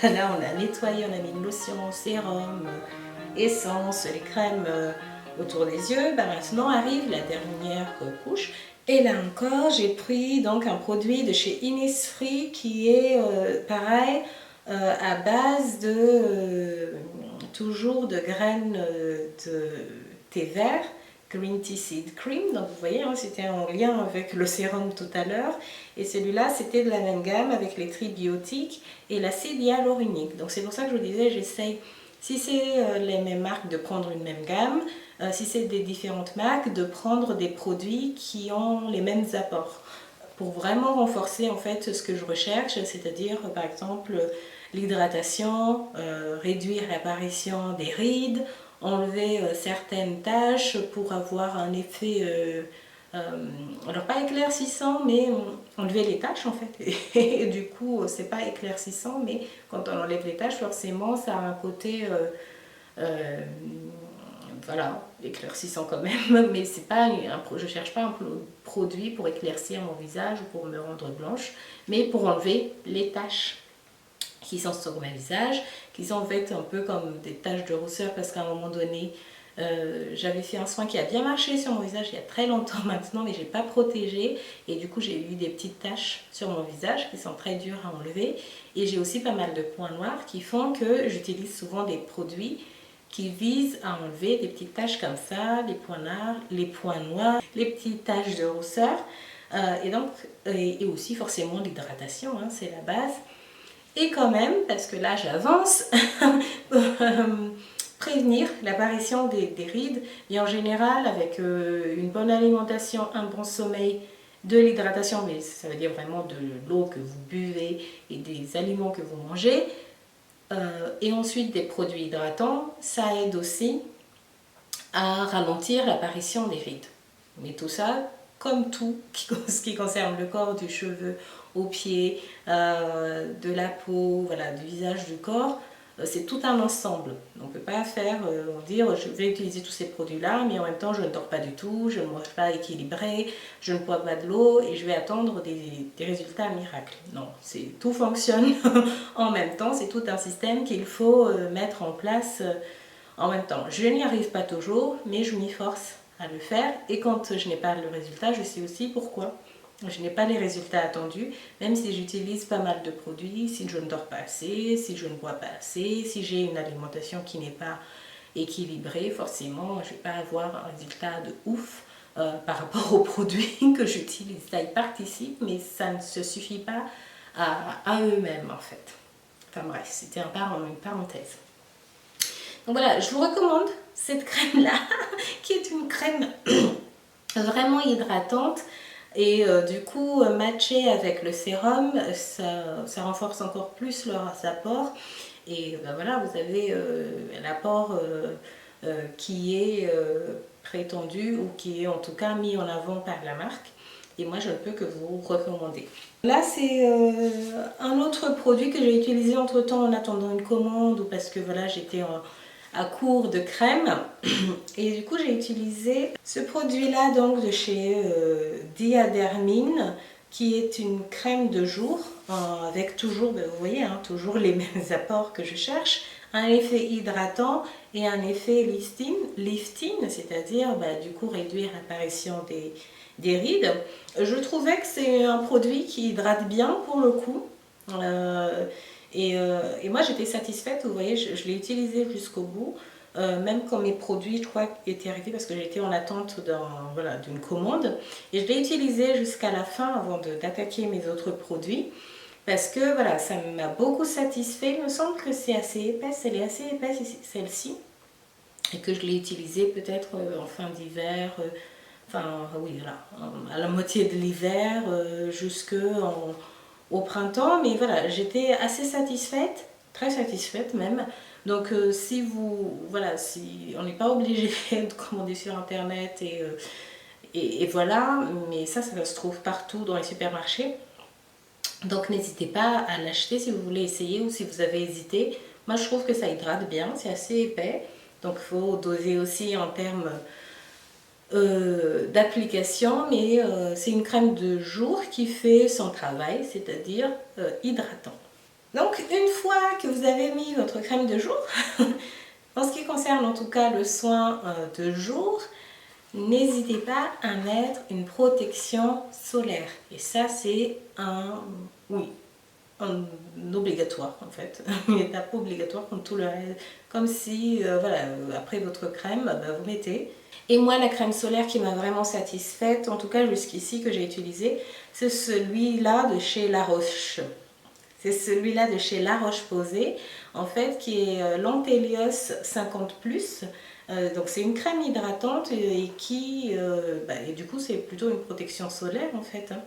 Là, on a nettoyé, on a mis une lotion, sérum, essence, les crèmes autour des yeux. Bah, maintenant arrive la dernière couche. Et là encore, j'ai pris donc un produit de chez Innisfree qui est pareil, à base de toujours de graines de thé vert, Green Tea Seed Cream. Donc vous voyez, hein, c'était en lien avec le sérum tout à l'heure. Et celui-là, c'était de la même gamme avec les tribiotiques et l'acide hyaluronique. Donc c'est pour ça que je vous disais, j'essaye, si c'est les mêmes marques, de prendre une même gamme. Si c'est des différentes marques, de prendre des produits qui ont les mêmes apports pour vraiment renforcer en fait ce que je recherche, c'est-à-dire par exemple l'hydratation, réduire l'apparition des rides, enlever certaines taches pour avoir un effet, alors pas éclaircissant, mais enlever les taches en fait. Et du coup, c'est pas éclaircissant, mais quand on enlève les taches, forcément, ça a un côté voilà, éclaircissant quand même, mais c'est pas je cherche pas un produit pour éclaircir mon visage ou pour me rendre blanche, mais pour enlever les taches qui sont sur mon visage, qui sont en fait un peu comme des taches de rousseur, parce qu'à un moment donné, j'avais fait un soin qui a bien marché sur mon visage il y a très longtemps maintenant, mais j'ai pas protégé, et du coup j'ai eu des petites taches sur mon visage qui sont très dures à enlever, et j'ai aussi pas mal de points noirs qui font que j'utilise souvent des produits qui visent à enlever des petites taches comme ça, les points noirs, les petites taches de rousseur, et donc et aussi forcément l'hydratation, hein, c'est la base. Et quand même, parce que là j'avance, prévenir l'apparition des rides, et en général avec une bonne alimentation, un bon sommeil, de l'hydratation, mais ça veut dire vraiment de l'eau que vous buvez et des aliments que vous mangez, et ensuite des produits hydratants, ça aide aussi à ralentir l'apparition des rides. Mais tout ça, comme tout ce qui concerne le corps, du cheveu aux pieds, de la peau, voilà, du visage, du corps, c'est tout un ensemble. On ne peut pas dire je vais utiliser tous ces produits-là, mais en même temps je ne dors pas du tout, je ne mange pas équilibré, je ne bois pas de l'eau et je vais attendre des résultats miracles. Non, tout fonctionne en même temps, c'est tout un système qu'il faut mettre en place en même temps. Je n'y arrive pas toujours, mais je m'y force à le faire, et quand je n'ai pas le résultat, je sais aussi pourquoi. Je n'ai pas les résultats attendus, même si j'utilise pas mal de produits, si je ne dors pas assez, si je ne bois pas assez, si j'ai une alimentation qui n'est pas équilibrée, forcément je ne vais pas avoir un résultat de ouf par rapport aux produits que j'utilise. Ça y participe, mais ça ne se suffit pas à eux-mêmes en fait. Enfin bref, c'était une parenthèse. Donc voilà, je vous recommande cette crème-là, qui est une crème vraiment hydratante. Et du coup, matché avec le sérum, ça renforce encore plus leurs apports. Et ben voilà, vous avez l'apport qui est prétendu, ou qui est en tout cas mis en avant par la marque. Et moi, je ne peux que vous recommander. Là, c'est un autre produit que j'ai utilisé entre temps en attendant une commande, ou parce que voilà, j'étais à court de crème, et du coup j'ai utilisé ce produit là donc de chez Diadermine, qui est une crème de jour avec toujours, vous voyez, hein, toujours les mêmes apports que je cherche, un effet hydratant et un effet lifting, c'est-à-dire du coup réduire l'apparition des rides. Je trouvais que c'est un produit qui hydrate bien pour le coup. Et moi j'étais satisfaite, vous voyez, je l'ai utilisé jusqu'au bout, même quand mes produits, je crois, étaient arrivés, parce que j'étais en attente voilà, d'une commande, et je l'ai utilisé jusqu'à la fin avant d'attaquer mes autres produits, parce que voilà, ça m'a beaucoup satisfait. Il me semble que c'est assez épaisse, elle est assez épaisse celle-ci, et que je l'ai utilisée peut-être en fin d'hiver, enfin oui voilà, à la moitié de l'hiver, au printemps, mais voilà, j'étais assez satisfaite, très satisfaite même. Donc si vous, voilà, si on n'est pas obligé de commander sur internet, et voilà, mais ça se trouve partout dans les supermarchés. Donc n'hésitez pas à l'acheter si vous voulez essayer, ou si vous avez hésité. Moi je trouve que ça hydrate bien, c'est assez épais, donc il faut doser aussi en termes d'application, mais c'est une crème de jour qui fait son travail, c'est-à-dire hydratant. Donc une fois que vous avez mis votre crème de jour, en ce qui concerne en tout cas le soin de jour, n'hésitez pas à mettre une protection solaire. Et ça c'est oui, un obligatoire en fait, une étape obligatoire comme tout le reste. Comme si, voilà, après votre crème, vous mettez. Et moi, la crème solaire qui m'a vraiment satisfaite, en tout cas jusqu'ici que j'ai utilisé, c'est celui-là de chez La Roche. C'est celui-là de chez La Roche-Posay, en fait, qui est l'Antelios 50+. Donc c'est une crème hydratante et qui, et du coup, c'est plutôt une protection solaire en fait. Hein.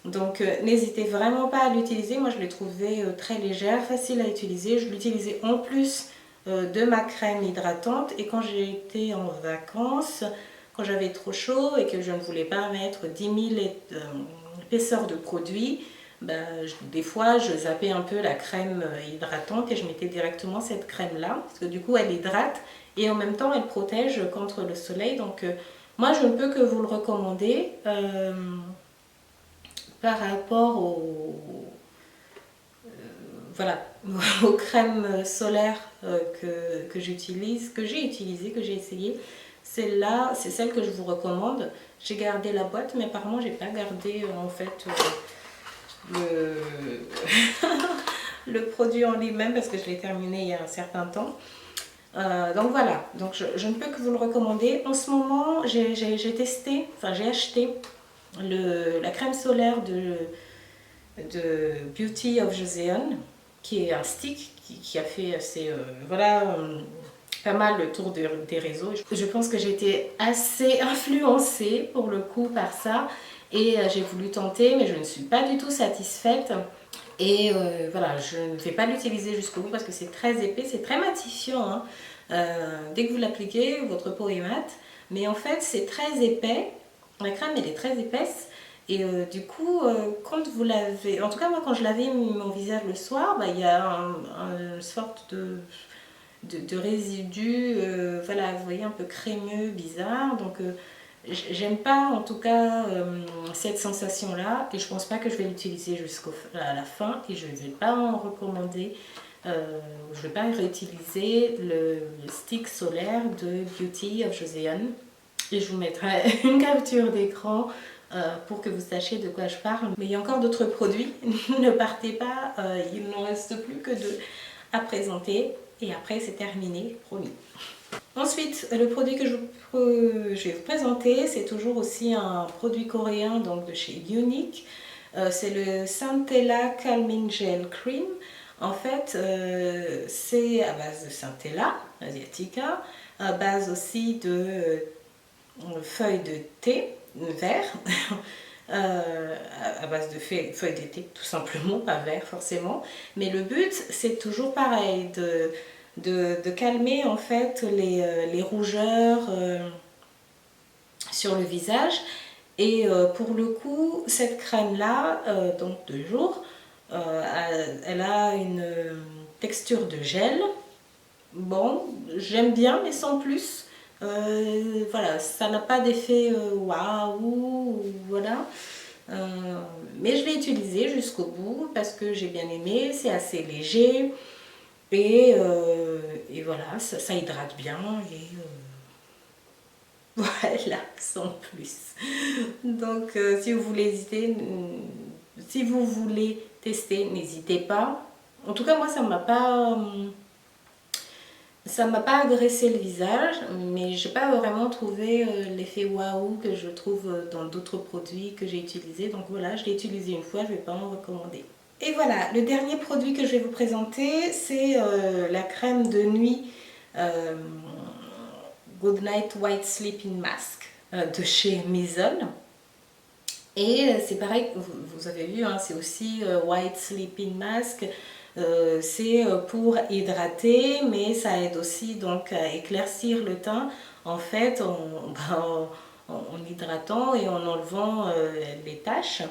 Donc n'hésitez vraiment pas à l'utiliser. Moi, je l'ai trouvée très légère, facile à utiliser. Je l'utilisais en plus de ma crème hydratante. Et quand j'ai été en vacances, quand j'avais trop chaud et que je ne voulais pas mettre 10 000 épaisseurs de produits, des fois je zappais un peu la crème hydratante et je mettais directement cette crème là parce que du coup elle hydrate et en même temps elle protège contre le soleil. Donc moi je ne peux que vous le recommander par rapport voilà, aux crèmes solaires que j'utilise, que j'ai utilisées, que j'ai essayé. Celle-là, c'est celle que je vous recommande. J'ai gardé la boîte, mais apparemment j'ai pas gardé en fait le produit en lui-même parce que je l'ai terminé il y a un certain temps. Donc voilà, donc je ne peux que vous le recommander. En ce moment, j'ai testé, enfin j'ai acheté la crème solaire de Beauty of Joseon, qui est un stick qui a fait assez, voilà, pas mal le tour des réseaux. Je pense que j'ai été assez influencée pour le coup par ça et j'ai voulu tenter, mais je ne suis pas du tout satisfaite. Et voilà, je ne vais pas l'utiliser jusqu'au bout parce que c'est très épais, c'est très matifiant. Hein. Dès que vous l'appliquez, votre peau est mate. Mais en fait, c'est très épais. La crème, elle est très épaisse. Et du coup, quand vous lavez... En tout cas, moi, quand je lavais mon visage le soir, il y a une sorte de résidu, voilà, vous voyez, un peu crémeux, bizarre. Donc, j'aime pas, en tout cas, cette sensation-là. Et je pense pas que je vais l'utiliser jusqu'à la fin. Et je ne vais pas en recommander. Je ne vais pas réutiliser le stick solaire de Beauty of Joseon. Et je vous mettrai une capture d'écran pour que vous sachiez de quoi je parle. Mais il y a encore d'autres produits, ne partez pas, il n'en reste plus que 2 à présenter et après c'est terminé, promis. Ensuite, le produit que je vais vous présenter, c'est toujours aussi un produit coréen donc de chez Unique. C'est le Centella Calming Gel Cream. En fait, c'est à base de Centella asiatica, à base aussi de feuilles de thé vert, à base de feuilles de thé tout simplement, pas vert forcément. Mais le but c'est toujours pareil, de calmer en fait les rougeurs sur le visage. Et pour le coup, cette crème là, donc de jour, elle a une texture de gel. Bon, j'aime bien mais sans plus. Voilà, ça n'a pas d'effet waouh, voilà. Mais je l'ai utilisé jusqu'au bout parce que j'ai bien aimé, c'est assez léger et voilà, ça hydrate bien et voilà, sans plus. Donc si vous voulez hésiter, si vous voulez tester, n'hésitez pas. En tout cas, moi ça m'a pas agressé le visage, mais j'ai pas vraiment trouvé l'effet waouh que je trouve dans d'autres produits que j'ai utilisés. Donc voilà, je l'ai utilisé une fois, je vais pas en recommander. Et voilà, le dernier produit que je vais vous présenter, c'est la crème de nuit Good Night White Sleeping Mask de chez Maison. Et c'est pareil, vous avez vu, hein, c'est aussi White Sleeping Mask. C'est pour hydrater, mais ça aide aussi donc à éclaircir le teint en fait en hydratant et en enlevant les taches.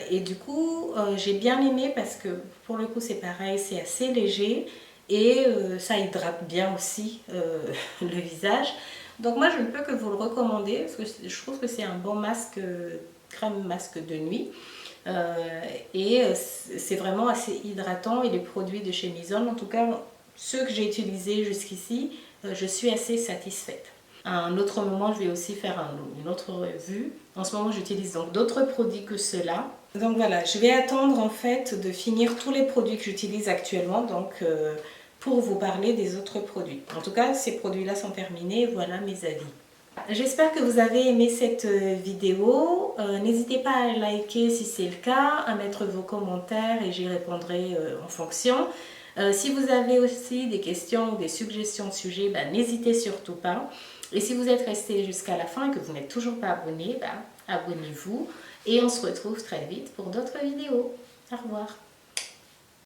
Et du coup, j'ai bien aimé parce que pour le coup c'est pareil, c'est assez léger et ça hydrate bien aussi le visage. Donc moi je ne peux que vous le recommander parce que je trouve que c'est un bon masque, crème masque de nuit. Et c'est vraiment assez hydratant, et les produits de chez Mizone, en tout cas ceux que j'ai utilisés jusqu'ici, je suis assez satisfaite. À un autre moment, je vais aussi faire une autre revue. En ce moment, j'utilise donc d'autres produits que ceux-là. Donc voilà, je vais attendre en fait de finir tous les produits que j'utilise actuellement, donc pour vous parler des autres produits. En tout cas, ces produits-là sont terminés, voilà mes avis. J'espère que vous avez aimé cette vidéo. N'hésitez pas à liker si c'est le cas, à mettre vos commentaires et j'y répondrai en fonction. Si vous avez aussi des questions ou des suggestions de sujets, n'hésitez surtout pas. Et si vous êtes resté jusqu'à la fin et que vous n'êtes toujours pas abonné, abonnez-vous. Et on se retrouve très vite pour d'autres vidéos. Au revoir.